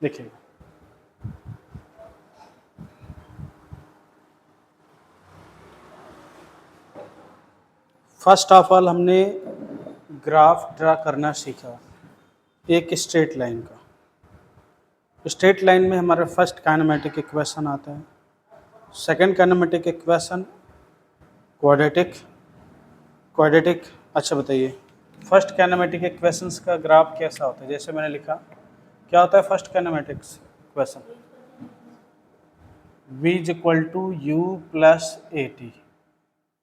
देखिए first of all हमने graph draw करना सीखा एक स्ट्रेट लाइन का। स्ट्रेट लाइन में हमारा फर्स्ट काइनेमेटिक इक्वेशन आता है, second kinematic equation quadratic quadratic. अच्छा बताइए फर्स्ट काइनेमेटिक इक्वेशंस का ग्राफ कैसा होता है? जैसे मैंने लिखा, क्या होता है first kinematics equation? v is equal to u plus a t,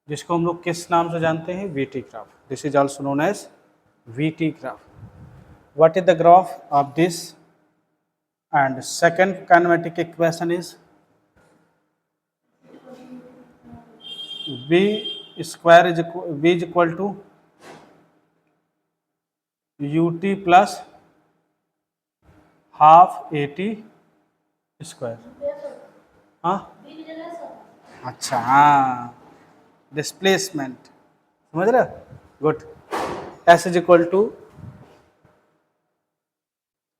जिसको हम लोग किस नाम से जानते हैं? V T graph. This is also known as we T graph. What is the graph of this? And second kinematic equation is v square is v is equal to u t plus half a t square. हाँ अच्छा, हाँ displacement समझ रहे हो? Good. S is equal to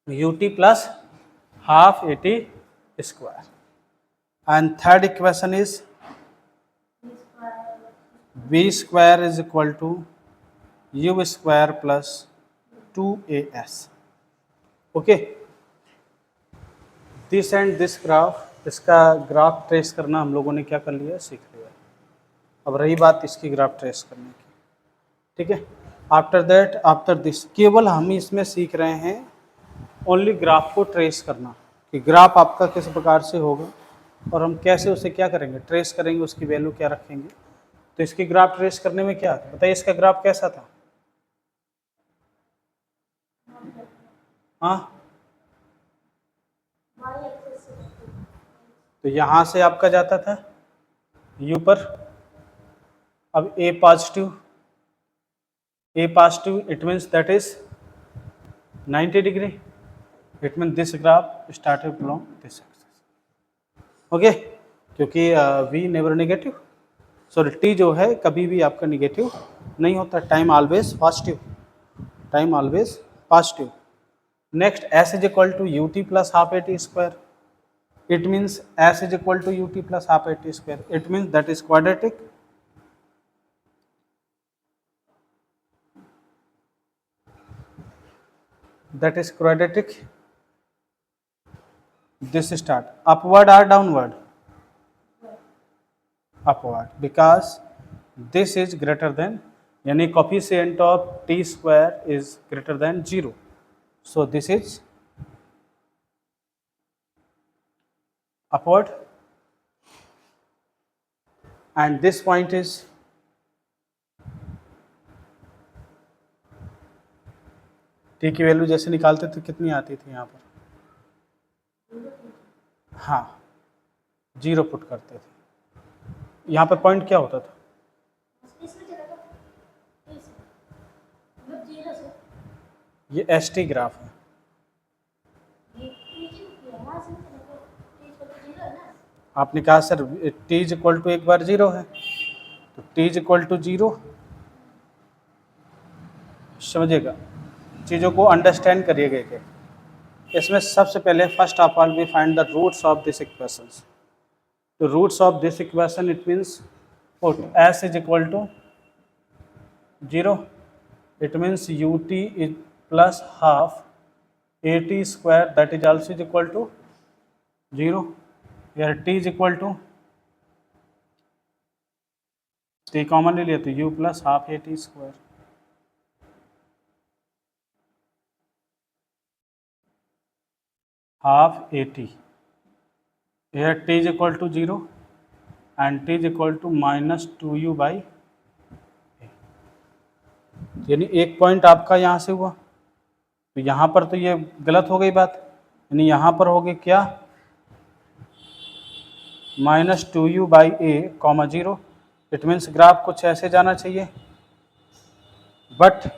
u t plus half a t square. And third equation is v square is equal to u square plus 2as। Okay, this and this graph, इसका graph trace करना हम लोगों ने क्या कर लिया? सीख लिया। अब रही बात इसकी ग्राफ ट्रेस करने की, ठीक है। आफ्टर दैट, आफ्टर दिस, केवल हम इसमें सीख रहे हैं ओनली ग्राफ को ट्रेस करना, कि ग्राफ आपका किस प्रकार से होगा और हम कैसे उसे क्या करेंगे? ट्रेस करेंगे, उसकी वैल्यू क्या रखेंगे। तो इसकी ग्राफ ट्रेस करने में क्या आता है बताइए? इसका ग्राफ कैसा था? हाँ, तो यहाँ से आपका जाता था u पर। अब a positive it means that is 90 degree. It mean this graph started from this axis. Okay, क्योंकि v never negative, sorry t जो है कभी भी आपका नेगेटिव नहीं होता, time always positive, time always positive. Next s is equal to u t plus half a t square. It means s is equal to ut plus half at square. It means that is quadratic. That is quadratic. This start upward or downward? Upward, because this is greater than, यानी coefficient of t square is greater than 0. So this is upward, and this point is t की value जैसे निकालते थे कितनी आती थी यहाँ पर? हाँ, 0 पुट करते थे। यहाँ पर पॉइंट क्या होता था? ये एस टी ग्राफ है। आपने कहा sir t is equal to एक बार 0 है, तो t इज इक्वल टू 0। समझिएगा, चीज़ों को अंडरस्टैंड करिएगा कि इसमें सबसे पहले first of all we find the roots of this equations. तो roots of this equation it means s is equal to 0। It means u t is plus half a t square that is also is equal to 0। यार t is equal to, t common ले लिया तो u plus half a t square. Half a t, here t is equal to 0 and t is equal to minus 2u by a। यानी एक point आपका यहाँ से हुआ, तो यहाँ पर तो ये गलत हो गई बात, यानी यहाँ पर हो गई क्या? Minus 2u by A comma 0। It means graph कुछ ऐसे जाना चाहिए, बट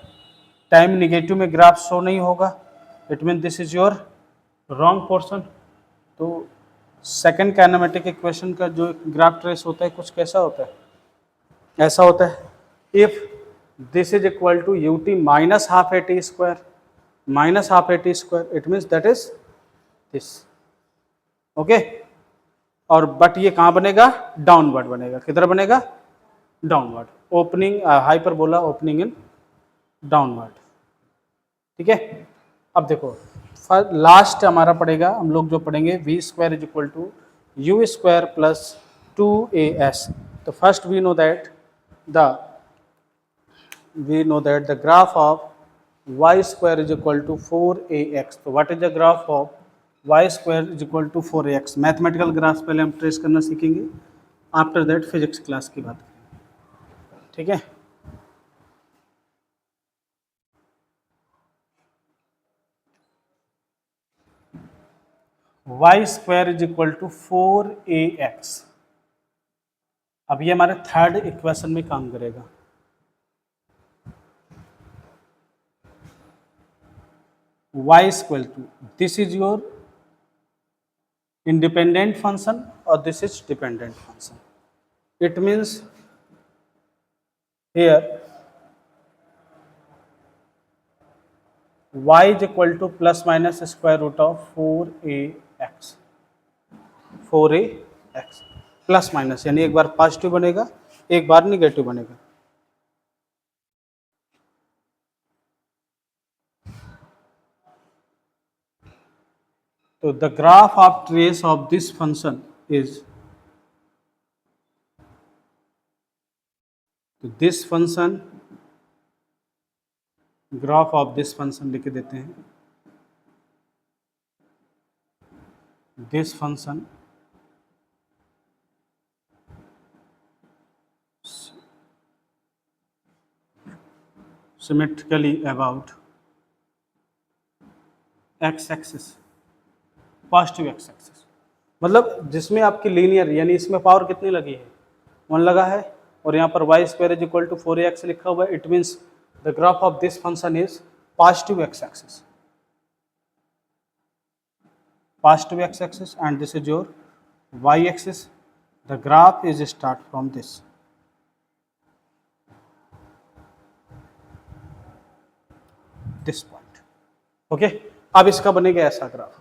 टाइम निगेटिव में ग्राफ शो नहीं होगा। It mean this is your wrong portion. तो सेकंड काइनेमेटिक इक्वेशन का जो ग्राफ ट्रेस होता है कुछ कैसा होता है? ऐसा होता है, if this is equal to u t minus half a t square, minus half a t square, it means that is this, okay. और बट ये कहाँ बनेगा, डाउनवर्ड बनेगा, किधर बनेगा, downward, opening hyperbola opening in downward, ठीक है। अब देखो लास्ट हमारा पड़ेगा, हम लोग जो पढ़ेंगे v square is equal to u square plus 2as। तो first we know that the graph of y square is equal to 4ax। तो what is the graph of y square is equal to 4ax? Mathematical graph पहले हम trace करना सीखेंगे, after that physics class की बात करेंगे, ठीक है। y square is equal to 4ax। अब ये हमारे थर्ड इक्वेशन में काम करेगा। y is equal to, this is your independent function or this is dependent function. It means here y is equal to plus minus square root of 4ax, 4ax plus minus, यानी एक बार positive बनेगा एक बार negative बनेगा। तो the graph of trace of this function is, this function, graph of this function लिख देते हैं, this function symmetrically about x axis, positive x axis, मतलब जिसमें आपकी लीनियर, यानी इसमें पावर कितनी लगी है, 1 लगा है, और यहाँ पर y square is equal to 4ax लिखा हुआ है। It means the graph of this function is positive x axis, positive x axis, and this is your y axis. The graph is start from this, point, okay। अब इसका बनेगा ऐसा graph,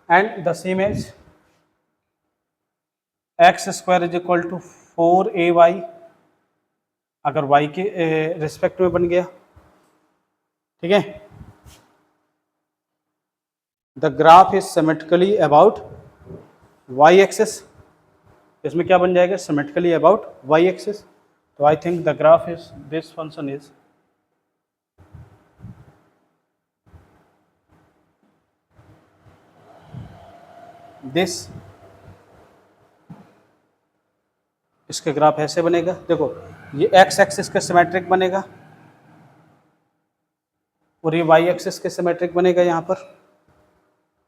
and the same as x square is equal to 4ay, अगर y के respect में बन गया, ठीक है। The graph is symmetrically about y axis, इसमें क्या बन जाएगा, सिमेट्रिकली अबाउट y एक्सिस। तो I think the graph is, this function is this, इसके ग्राफ ऐसे बनेगा, देखो ये x एक्सिस के सिमेट्रिक बनेगा और ये y एक्सिस के सिमेट्रिक बनेगा यहाँ पर।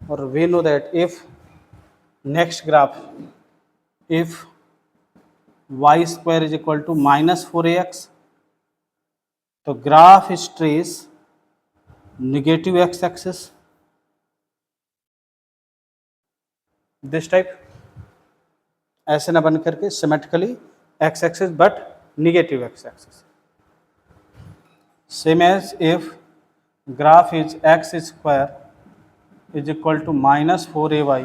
और we know that if next graph, if y square is equal to -4ax, तो graph is trace negative x axis, this type, ऐसे ना बन करके symmetrically x axis but negative x axis. Same as if graph is x square is equal to -4ay,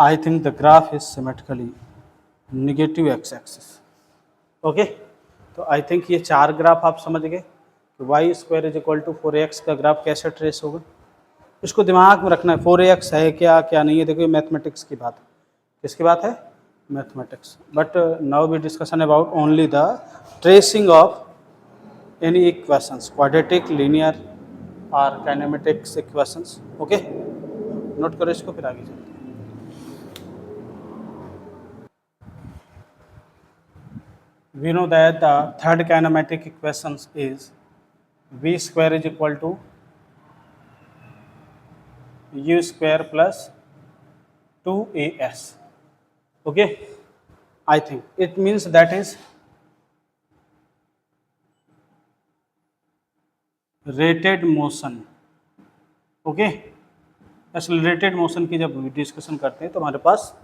I think the graph is symmetrically negative x axis, okay. तो I think ये 4 graph आप समझ गए कि y square is equal to 4ax का graph कैसे trace होगा। इसको दिमाग में रखना है, 4ax है क्या क्या नहीं है। देखो ये मैथमेटिक्स की बात है, किसकी बात है, mathematics. But now we discussion about only the tracing of any equations, quadratic, linear और काइनेमेटिक्स इक्वेशंस, ओके। नोट करो इसको, फिर आगे चलते हैं। We know that the third kinematic equations is v square is equal to u square plus 2as, okay। I think it means that is rated motion, okay। Accelerated motion की जब discussion करते हैं तो हमारे पास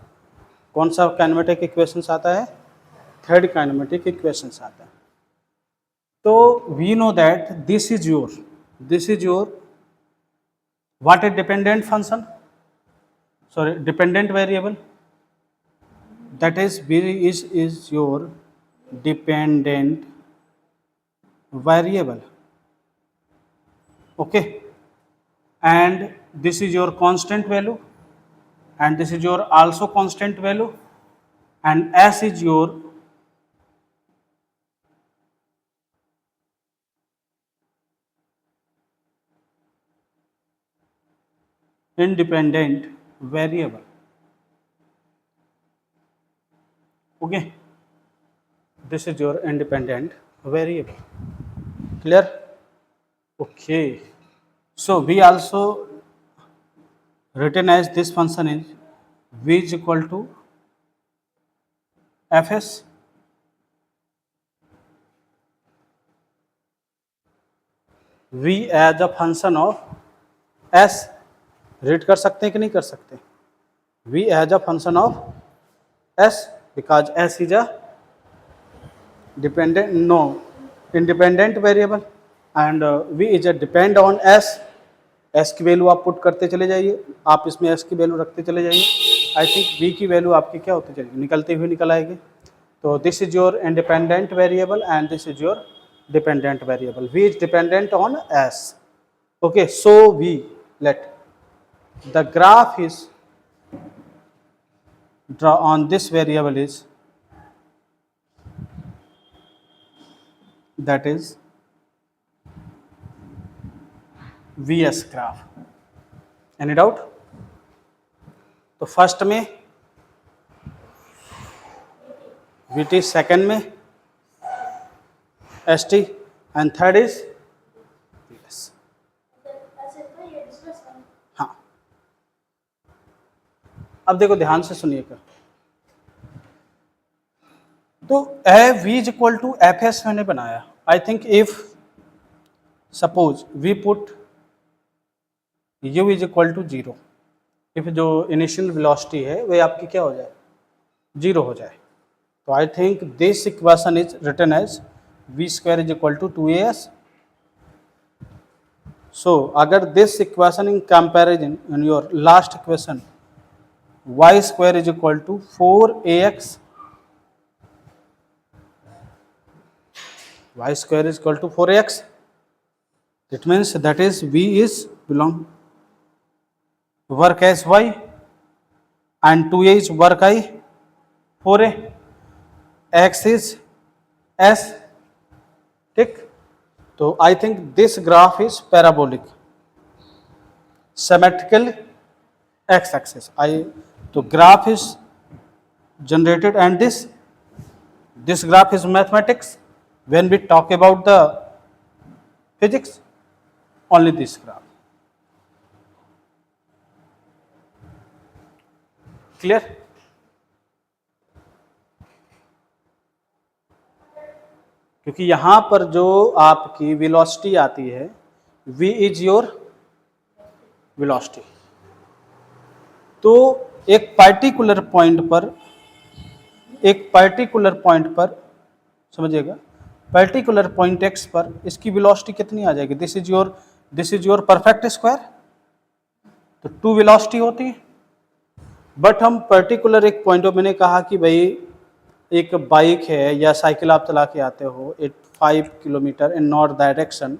कौन सा काइनेमेटिक इक्वेशंस आता है? थर्ड काइनेमेटिक इक्वेशंस आता है। तो we know that this is your what is dependent function, sorry dependent variable, that is your dependent variable, okay, and this is your constant value, and this is your also constant value, and s is your independent variable, okay, this is your independent variable. Clear? Okay, so we also written as this function is v is equal to fs, v as a function of s, read कर सकते हैं कि नहीं कर सकते? v as a function of s because s is a independent variable and v is a depend on s. s की value आप put करते चले जाइए, आप इसमें s की वैल्यू रखते चले जाइए, आई थिंक v की वैल्यू आपकी क्या होती चलेगी? निकलते हुए निकल आएगी. तो this is your independent variable and this is your dependent variable. v is dependent on s. Okay, so we let the graph is draw on this variable is, that is vs graph. Any doubt? तो first में vt, second में st and third is vs. हाँ, अब देखो ध्यान से सुनिएगा. तो v is equal to F S मैंने बनाया. I think if suppose we put u is equal to 0, if जो इनिशियल वेलोसिटी है वह आपकी क्या हो जाए? 0 हो जाए. तो I think this equation is written as v square is equal to 2as. So अगर this equation in comparison in your last equation y square is equal to 4ax, y square is equal to 4ax, it means that is v is belong work as y and 2a is work I 4a, x is s. ठीक, तो I think this graph is parabolic symmetrical x axis. तो graph is generated and this graph is mathematics. When we talk about the physics, only this graph. Clear? क्योंकि यहां पर जो आपकी velocity आती है v इज योर वेलोसिटी. तो एक पर्टिकुलर पॉइंट पर समझिएगा, पर्टिकुलर पॉइंट x पर इसकी वेलोसिटी कितनी आ जाएगी? This is your perfect square. तो 2 वेलोसिटी होती है. बट हम पर्टिकुलर एक पॉइंट पर, मैंने कहा कि भाई एक बाइक है या साइकिल आप चला के आते हो 5 किलोमीटर इन नॉर्थ डायरेक्शन,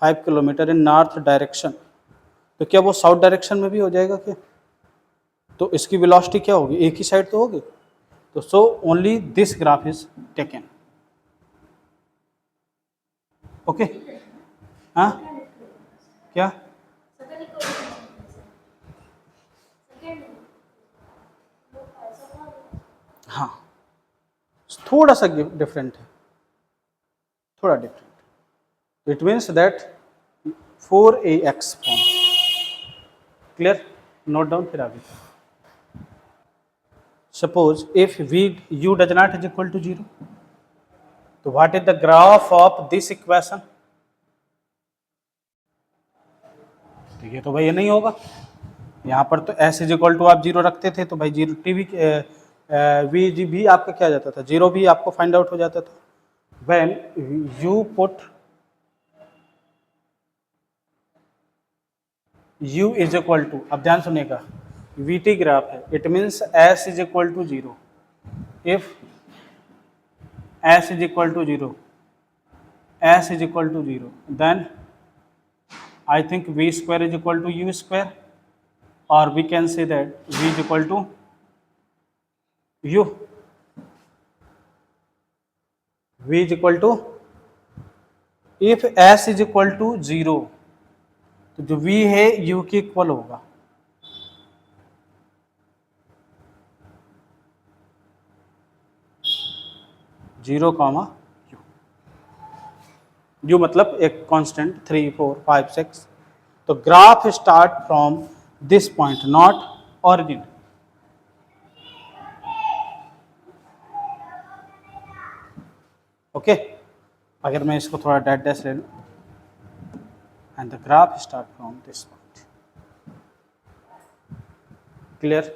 5 किलोमीटर इन नॉर्थ डायरेक्शन, तो क्या वो साउथ डायरेक्शन में भी हो जाएगा क्या? तो इसकी वेलोसिटी क्या होगी? एक ही साइड तो होगी. तो so only this graph is taken. Okay, हाँ क्या? हाँ, थोड़ा सा डिफरेंट है, थोड़ा different. It means that 4ax form. Clear? Note down फिर आगे. Suppose if u does not is equal to 0, तो what is the graph of this equation? तो ये तो भाई ये नहीं होगा. यहाँ पर तो s इज इक्वल टू आप जीरो रखते थे तो भाई जीरो टी वी जी भी आपका क्या जाता था, जीरो भी आपको फाइंड आउट हो जाता था। When you put u is equal to, अब ध्यान सुनिएगा, वी टी ग्राफ है, it means s is equal to zero. If s is equal to 0, s is equal to 0, then I think v square is equal to u square, or we can say that v is equal to u, v is equal to, if s is equal to 0 तो जो v है u के equal होगा, zero comma you, you मतलब एक constant 3 4 5 6, तो graph start from this point, not origin. Okay, अगर मैं इसको थोड़ा डैट डैश ले लूँ, and the graph start from this point. Clear,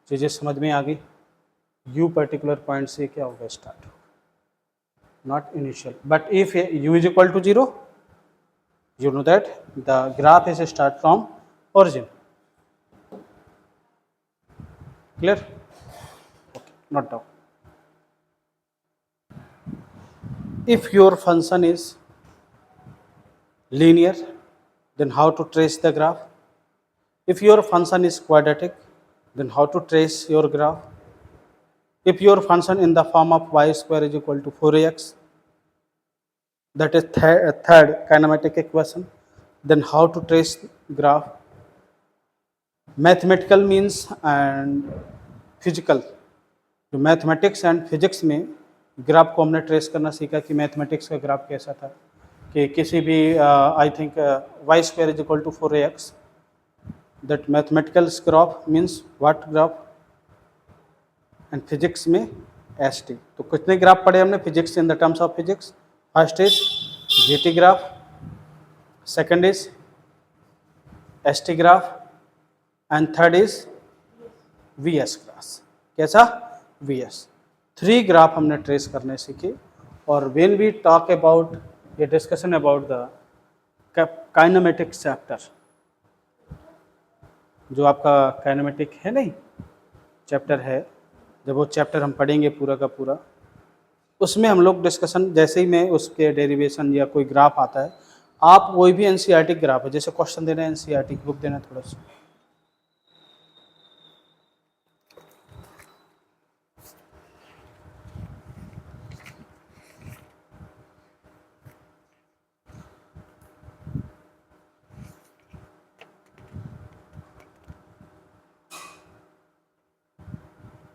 चीजें समझ में आ गई। यू पर्टिकुलर पॉइंट से क्या होगा, स्टार्ट होगा, not initial, but if you is equal to zero, you know that the graph is start from origin. Clear? Okay, not down. If your function is linear, then how to trace the graph? If your function is quadratic, then how to trace your graph? If your function in the form of y square is equal to 4ax, that is third kinematic equation, then how to trace graph? Mathematical means and physical, जो mathematics and physics में graph को हमने trace करना सीखा कि mathematics का graph कैसा था, कि किसी भी I think y square is equal to 4ax, that mathematical graph means what graph, and physics में एस टी। तो कितने ग्राफ पढ़े हमने physics in the terms of physics? First is g t graph, second is s t graph, and third is v s graph. कैसा? V s. 3 graph हमने trace करने सीखे। और व्हेन वी टॉक अबाउट ये discussion about the kinematics chapter, जो आपका kinematic है नहीं चैप्टर है, जब वो चैप्टर हम पढ़ेंगे पूरा का पूरा, उसमें हम लोग डिस्कशन, जैसे ही में उसके डेरिवेशन या कोई ग्राफ आता है, आप कोई भी एनसीईआरटी ग्राफ है, जैसे क्वेश्चन देना है एनसीईआरटी की बुक देना थोड़ा सा,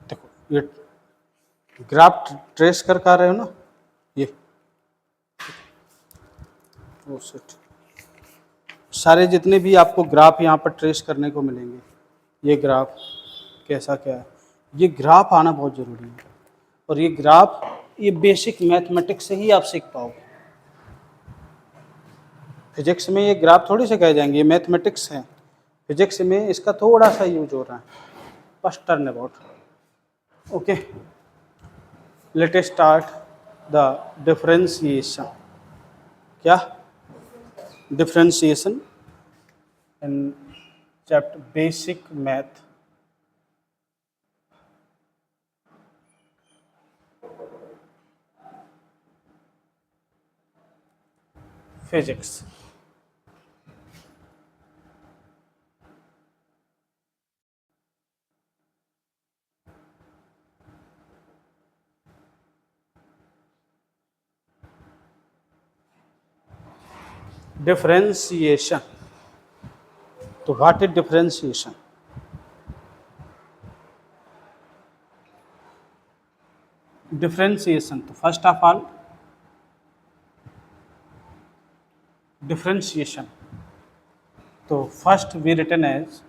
देखो ये ग्राफ ट्रेस कर रहे हो ना, ये वो सेट सारे जितने भी आपको ग्राफ यहाँ पर ट्रेस करने को मिलेंगे, ये ग्राफ कैसा क्या है, ये ग्राफ आना बहुत ज़रूरी है। और ये ग्राफ, ये बेसिक मैथमेटिक्स से ही आप सीख पाओगे। फिजिक्स में ये ग्राफ थोड़ी से कह जाएंगे, ये मैथमेटिक्स है। फिजिक्स में इसका थोड़ा सा यूज हो रहा है। First turn about, okay, let us start the differentiation. क्या? Differentiation in chapter basic math, physics. Differentiation, तो व्हाट इज डिफरेंशिएशन? डिफरेंशिएशन, तो फर्स्ट ऑफ ऑल डिफरेंशिएशन, तो first we written as,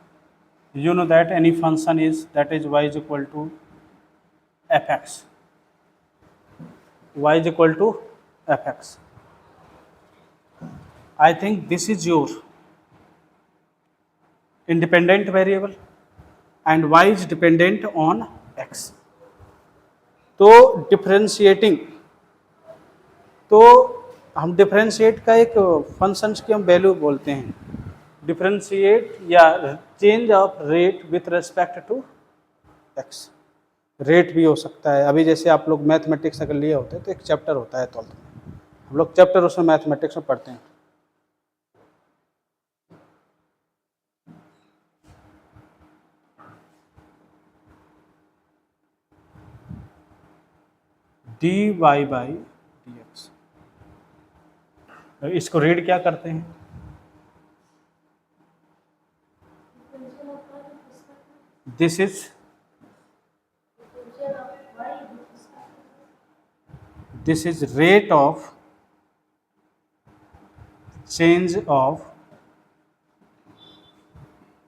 you know that any function is that is y is equal to fx, y is equal to fx. I think this is your independent variable and y is dependent on x. तो differentiating, तो हम differentiate का एक functions की हम value बोलते हैं, differentiate या change of rate with respect to X. Rate भी हो सकता है, अभी जैसे आप लोग मैथमेटिक्स अगर लिए होते हैं तो एक चैप्टर होता है 12th में, हम लोग चैप्टर उसमें मैथमेटिक्स में पढ़ते हैं। D Y by D X, इसको रीड क्या करते हैं? This is rate of change of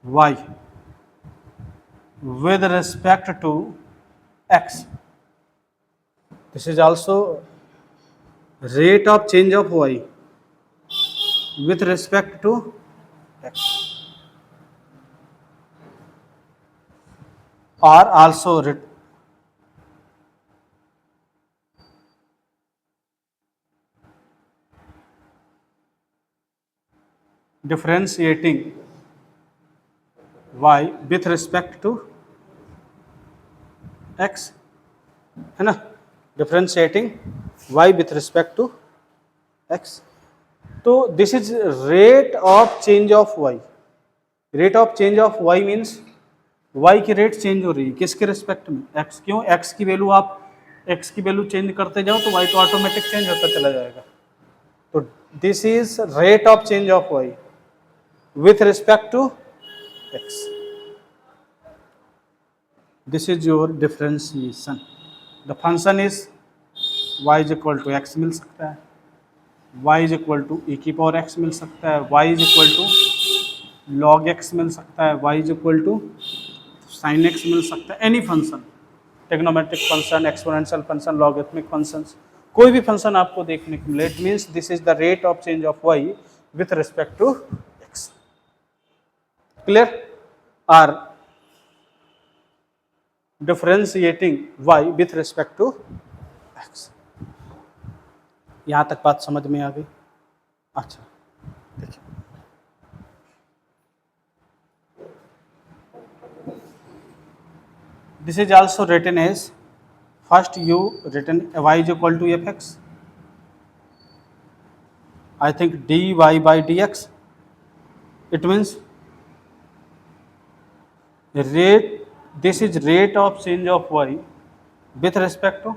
y with respect to x. This is also rate of change of y with respect to x, or also differentiating y with respect to x, है ना, differentiating y with respect to x. तो this is rate of change of y. rate of change of y means y की rate change हो रही है किसके respect में? x। क्यों? x की वैल्यू, आप x की वैल्यू चेंज करते जाओ तो y तो ऑटोमेटिक चेंज होता चला जाएगा। तो this is rate of change of y with respect to x. This is your differentiation. The function is y is equal to x मिल सकता है, y is equal to e की power x मिल सकता है, y is equal to log x मिल सकता है, y is equal to sin x मिल सकता है। Any function, trigonometric function, exponential function, logarithmic functions, कोई भी फंक्शन आपको देखने को मिले, it means this is the rate of change of y with respect to x. Clear? Are differentiating y with respect to x। यहां तक बात समझ में आ गई? अच्छा, देखिए this is also written as, first you written y is equal to fx, I think dy by dx, it means rate, this is rate of change of y with respect to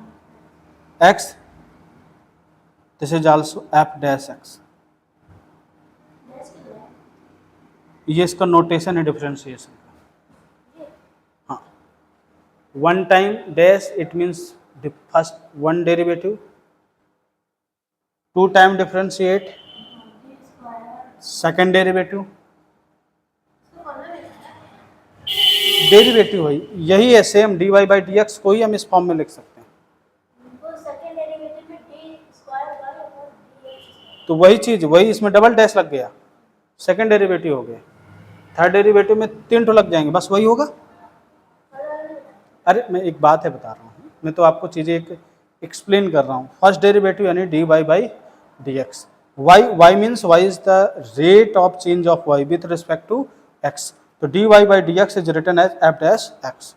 x, this is also f dash x। ये इसका notation है differentiation का। हाँ, one time dash it means first one derivative, two time differentiate second derivative, derivative है यही है same, dy by D X को ही हम इस फॉर्म में लिख सकते हैं। तो वही चीज, वही इसमें डबल डैश लग गया, सेकेंड डेरिवेटिव हो गया, थर्ड डेरिवेटिव में 3 तो लग जाएंगे, बस वही होगा। अरे मैं एक बात है बता रहा हूँ, मैं तो आपको चीज़ें एक एक्सप्लेन कर रहा हूँ। फर्स्ट डेरिवेटिव यानी dy by D X, y means y is the rate of change of y with respect to x, तो dy by D X is written as f dash x।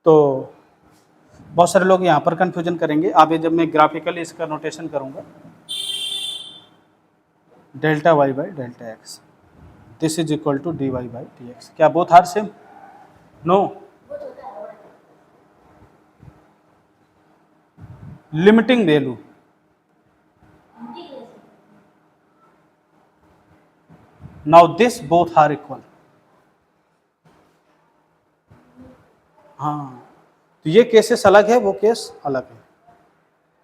तो बहुत सारे लोग यहाँ पर कंफ्यूजन करेंगे, आगे जब मैं ग्राफिकली इसका नोटेशन करूँगा, delta y by delta x, this is equal to dy by D x. क्या both are same? No. Limiting value, now this both are equal. हाँ, तो ये केसेस अलग है, वो केस अलग है,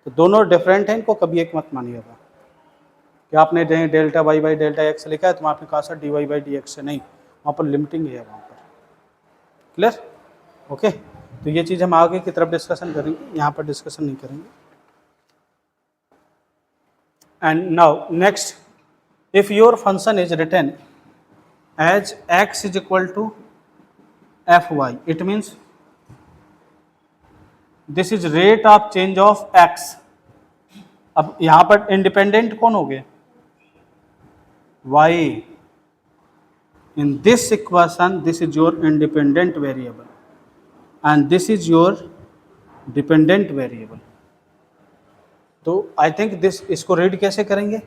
तो दोनों डिफरेंट हैं, इनको कभी एक मत मानिएगा कि आपने delta y by delta x लिखा है तो आपने कहा sir dy by D x से, नहीं, वहाँ पर लिमिटिंग है वहाँ पर। क्लियर? ओके, तो ये चीज़ हम आगे की तरफ डिस्कशन करेंगे, यहाँ पर डिस्कशन नहीं करेंगे। And now next, if your function is written as x is equal to fy, it means this is rate of change of x. अब यहां पर इंडिपेंडेंट कौन हो गए? y. In this equation, this is your independent variable and this is your dependent variable. तो I think this, इसको read कैसे करेंगे,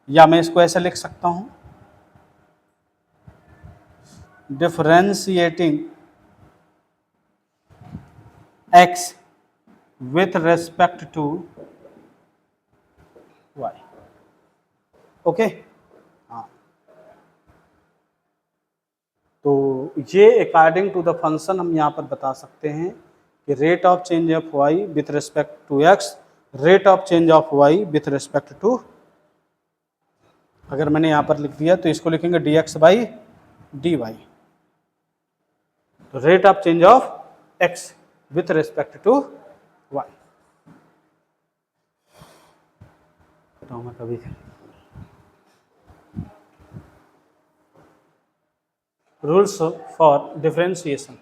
या मैं इसको ऐसे लिख सकता हूं, differentiating x with respect to y. Okay हाँ, तो ये अकॉर्डिंग टू द फंक्शन हम यहाँ पर बता सकते हैं कि rate of change of y with respect to x, rate of change of y with respect to, अगर मैंने यहाँ पर लिख दिया तो इसको लिखेंगे dx बाई dy, तो rate of change of x with respect to y. तो मैं कभी rules for differentiation.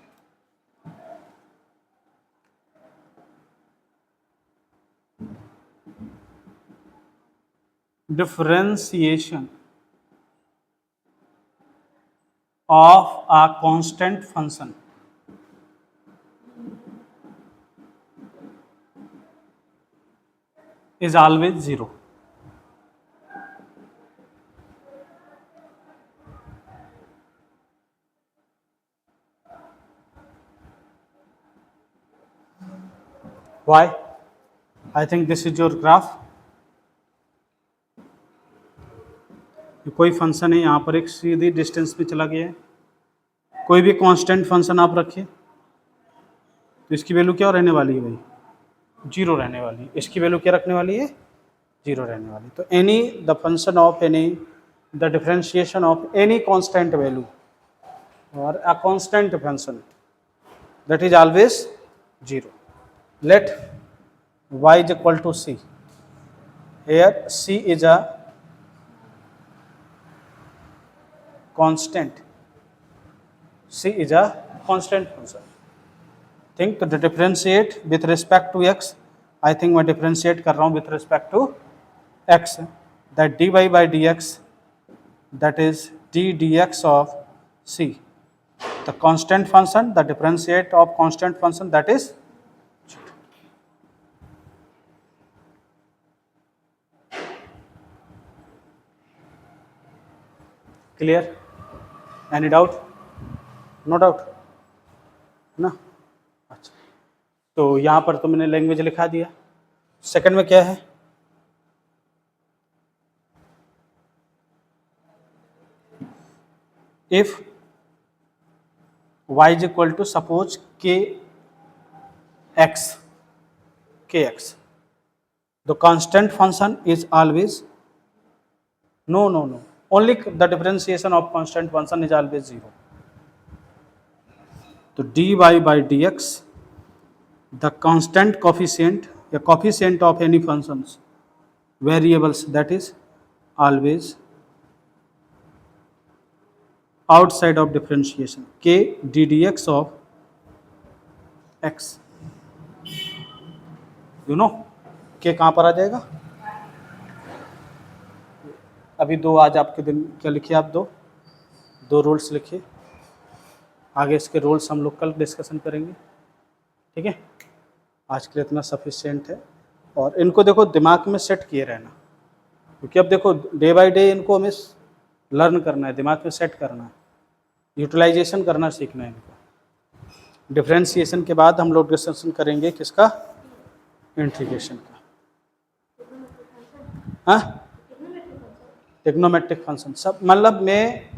Differentiation of a constant function is always zero. Why? I think this is your graph. कोई फंक्शन है यहाँ पर, एक सीधी distance पे चला गया है, कोई भी कांस्टेंट फंक्शन आप रखिए तो इसकी वैल्यू क्या रहने वाली है भाई? जीरो रहने वाली है. इसकी वैल्यू क्या रखने वाली है? जीरो रहने वाली. तो any the function of any the differentiation of any constant value और a constant function that is always zero. Let y is equal to c. Here c is a constant. C is a constant function. Think to differentiate with respect to x. I think मैं differentiate कर रहा हूँ with respect to x. That dy by dx, that is d dx of c. The constant function, the differentiate of constant function, that is clear. Any doubt? No doubt ना. अच्छा, तो यहाँ पर तो मैंने लैंग्वेज लिखा दिया. सेकंड में क्या है? If y is equal to suppose kx, the constant function is always no, only the differentiation of constant function is always zero. So dy by dx, the constant coefficient, the coefficient of any functions, variables, that is always outside of differentiation, k d dx of x. You know k कहाँ पर आ जाएगा? अभी दो, आज आपके दिन क्या लिखिए आप? दो रूल्स लिखिए. आगे इसके रूल्स हम लोग कल डिस्कशन करेंगे. ठीक है, आज के लिए इतना सफिशिएंट है. और इनको देखो दिमाग में सेट किए रहना, क्योंकि अब देखो डे बाय डे इनको हमें लर्न करना है, दिमाग में सेट करना है, यूटिलाइजेशन करना सीखना है इनको. डिफरेंशिएशन के बाद हम लोग डिस्कशन करेंगे किसका? इंटीग्रेशन का. हाँ, ट्रिग्नोमेट्रिक फंक्शन सब, मतलब मैं